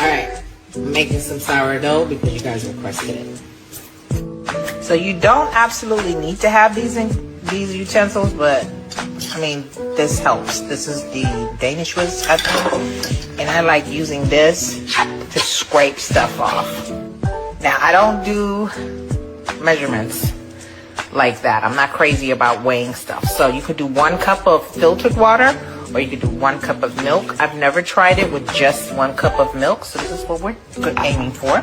Alright, I'm making some sourdough because you guys requested it. So you don't absolutely need to have these utensils, but I mean, this helps. This is the Danish whisk, I think, and I like using this to scrape stuff off. Now, I don't do measurements like that. I'm not crazy about weighing stuff. So you could do 1 cup of filtered water, or you could do 1 cup of milk. I've never tried it with just 1 cup of milk, so this is what we're aiming for.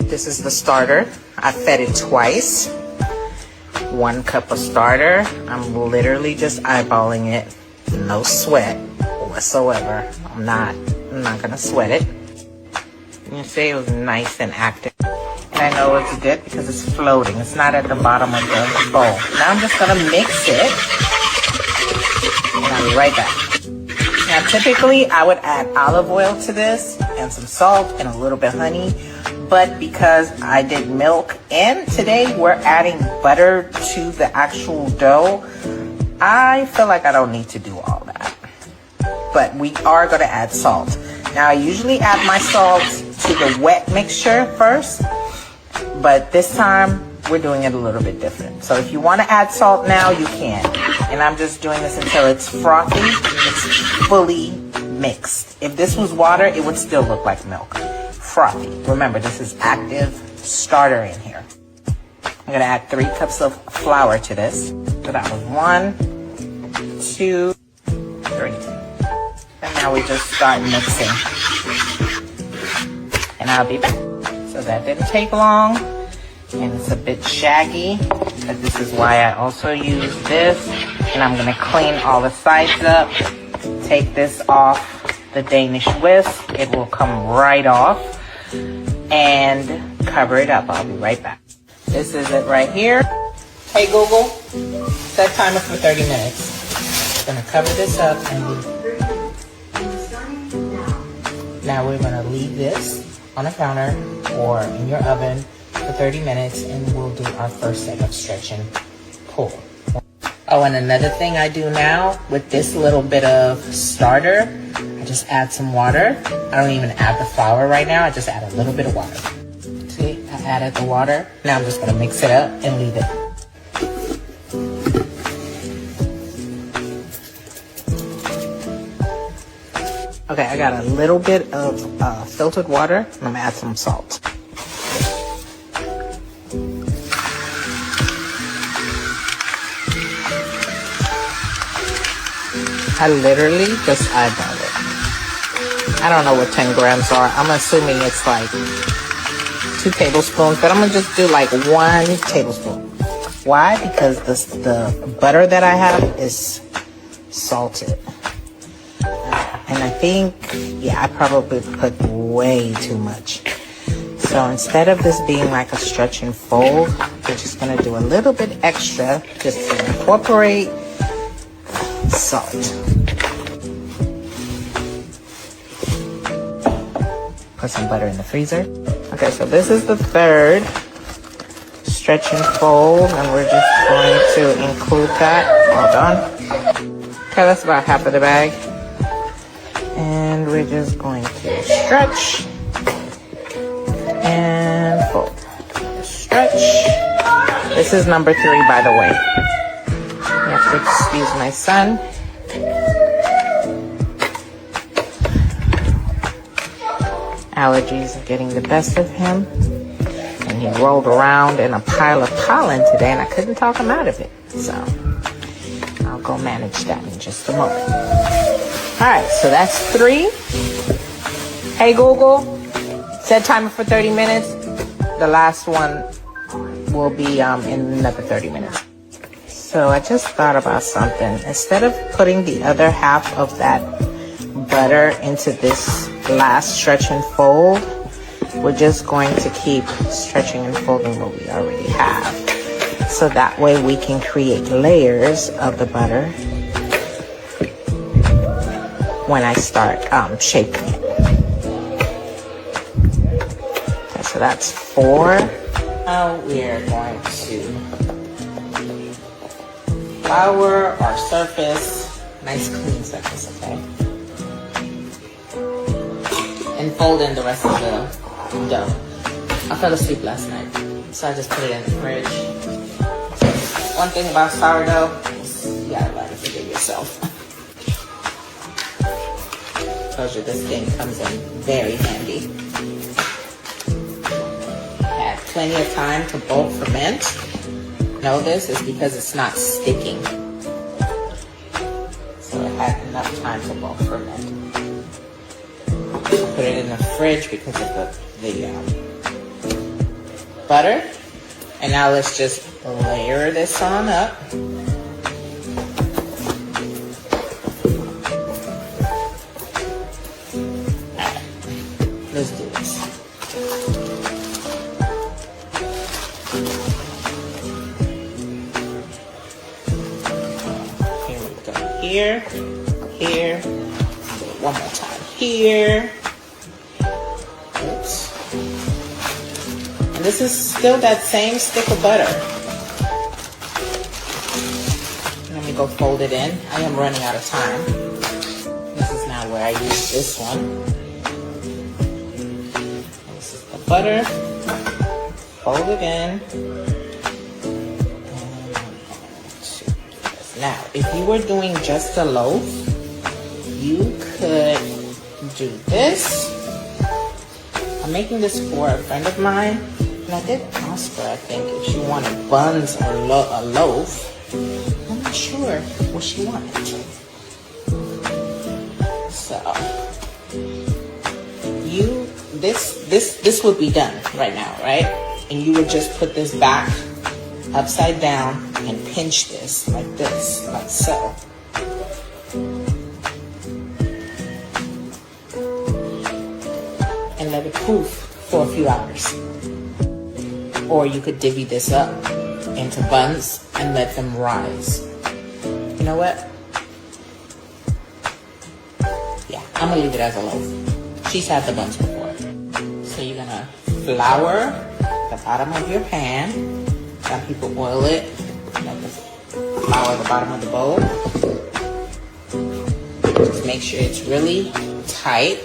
This is the starter. I fed it twice. 1 cup of starter. I'm literally just eyeballing it. No sweat whatsoever. I'm not gonna sweat it. You see, it was nice and active. And I know it's good because it's floating. It's not at the bottom of the bowl. Now I'm just gonna mix it. And I'll be right back. Now typically I would add olive oil to this and some salt and a little bit of honey. But because I did milk and today we're adding butter to the actual dough, I feel like I don't need to do all that. But we are going to add salt. Now I usually add my salt to the wet mixture first, but this time we're doing it a little bit different. So if you want to add salt now, you can. And I'm just doing this until it's frothy, it's fully mixed. If this was water, it would still look like milk. Frothy. Remember, this is active starter in here. I'm going to add 3 cups of flour to this. So that was 1, 2, 3. And now we just start mixing. And I'll be back. So that didn't take long. And it's a bit shaggy, but this is why I also use this. And I'm going to clean all the sides up. Take this off the Danish whisk. It will come right off. And cover it up. I'll be right back. This is it right here. Hey Google, set timer for 30 minutes. I'm gonna cover this up and now we're gonna leave this on a counter or in your oven for 30 minutes and we'll do our first set of stretch and pull. Oh, and another thing I do now with this little bit of starter, I just add some water. I don't even add the flour right now. I just add a little bit of water. See, I added the water. Now I'm just gonna mix it up and leave it. Okay, I got a little bit of filtered water. I'm gonna add some salt. I literally just eyeball it. I don't know what 10 grams are. I'm assuming it's like 2 tablespoons, but I'm gonna just do like 1 tablespoon. Why? Because the butter that I have is salted. And I think, yeah, I probably put way too much. So instead of this being like a stretch and fold, we're just gonna do a little bit extra just to incorporate salt. Put some butter in the freezer. Okay, so this is the 3rd stretch and fold, and we're just going to include that. All done. Okay, that's about half of the bag. And we're just going to stretch and fold. Stretch. This is number 3, by the way. You have to excuse my son. Allergies are getting the best of him. And he rolled around in a pile of pollen today and I couldn't talk him out of it. So I'll go manage that in just a moment. Alright, so that's 3. Hey Google, set timer for 30 minutes. The last one will be in another 30 minutes. So I just thought about something. Instead of putting the other half of that butter into this last stretch and fold, we're just going to keep stretching and folding what we already have. So that way we can create layers of the butter when I start shaking it. Okay, so that's 4. Now we're going to flour our surface. Nice clean surface, okay? and fold in the rest of the dough. I fell asleep last night, so I just put it in the fridge. One thing about sourdough is you gotta learn to forgive yourself. Told you this thing comes in very handy. Had plenty of time to bulk ferment. Know this is because it's not sticking. So it had enough time to bulk ferment. Put it in the fridge because of the butter. And now let's just layer this on up. Alright, let's do this. Here we go. Here, here, one more time. Here. Oops. And this is still that same stick of butter. Let me go fold it in. I am running out of time. This is now where I use this one. This is the butter. Fold it in. Now, if you were doing just a loaf, you could do this. I'm making this for a friend of mine, and I did ask her, I think, if she wanted buns or a loaf. I'm not sure what she wanted. So, this would be done right now, right? And you would just put this back upside down and pinch this, like so. And let it cool for a few hours. Or you could divvy this up into buns and let them rise. You know what? Yeah, I'm gonna leave it as a loaf. She's had the buns before. So you're gonna flour the bottom of your pan. Some people oil it. Flour the bottom of the bowl. Just make sure it's really tight.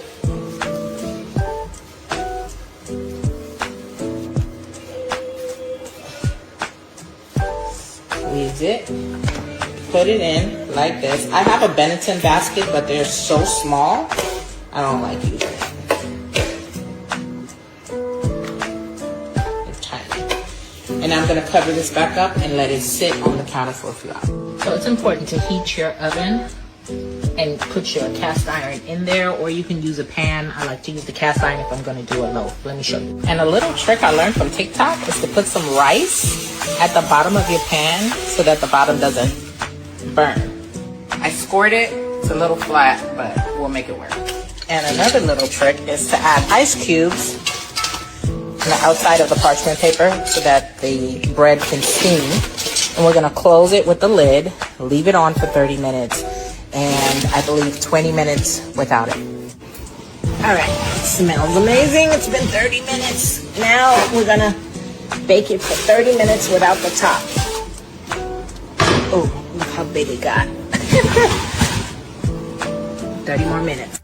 Squeeze it. Put it in like this. I have a Benetton basket, but they're so small. I don't like using it. They're tiny. And I'm going to cover this back up and let it sit on the counter for a few hours. So it's important to heat your oven and put your cast iron in there, or you can use a pan. I like to use the cast iron if I'm going to do a loaf. Let me show you. And a little trick I learned from TikTok is to put some rice at the bottom of your pan so that the bottom doesn't burn. I scored it. It's a little flat, but we'll make it work. And another little trick is to add ice cubes on the outside of the parchment paper so that the bread can steam. And we're going to close it with the lid, leave it on for 30 minutes, and I believe 20 minutes without it. All right, it smells amazing. It's been 30 minutes. Now we're going to bake it for 30 minutes without the top. Oh, look how big it got. 30 more minutes.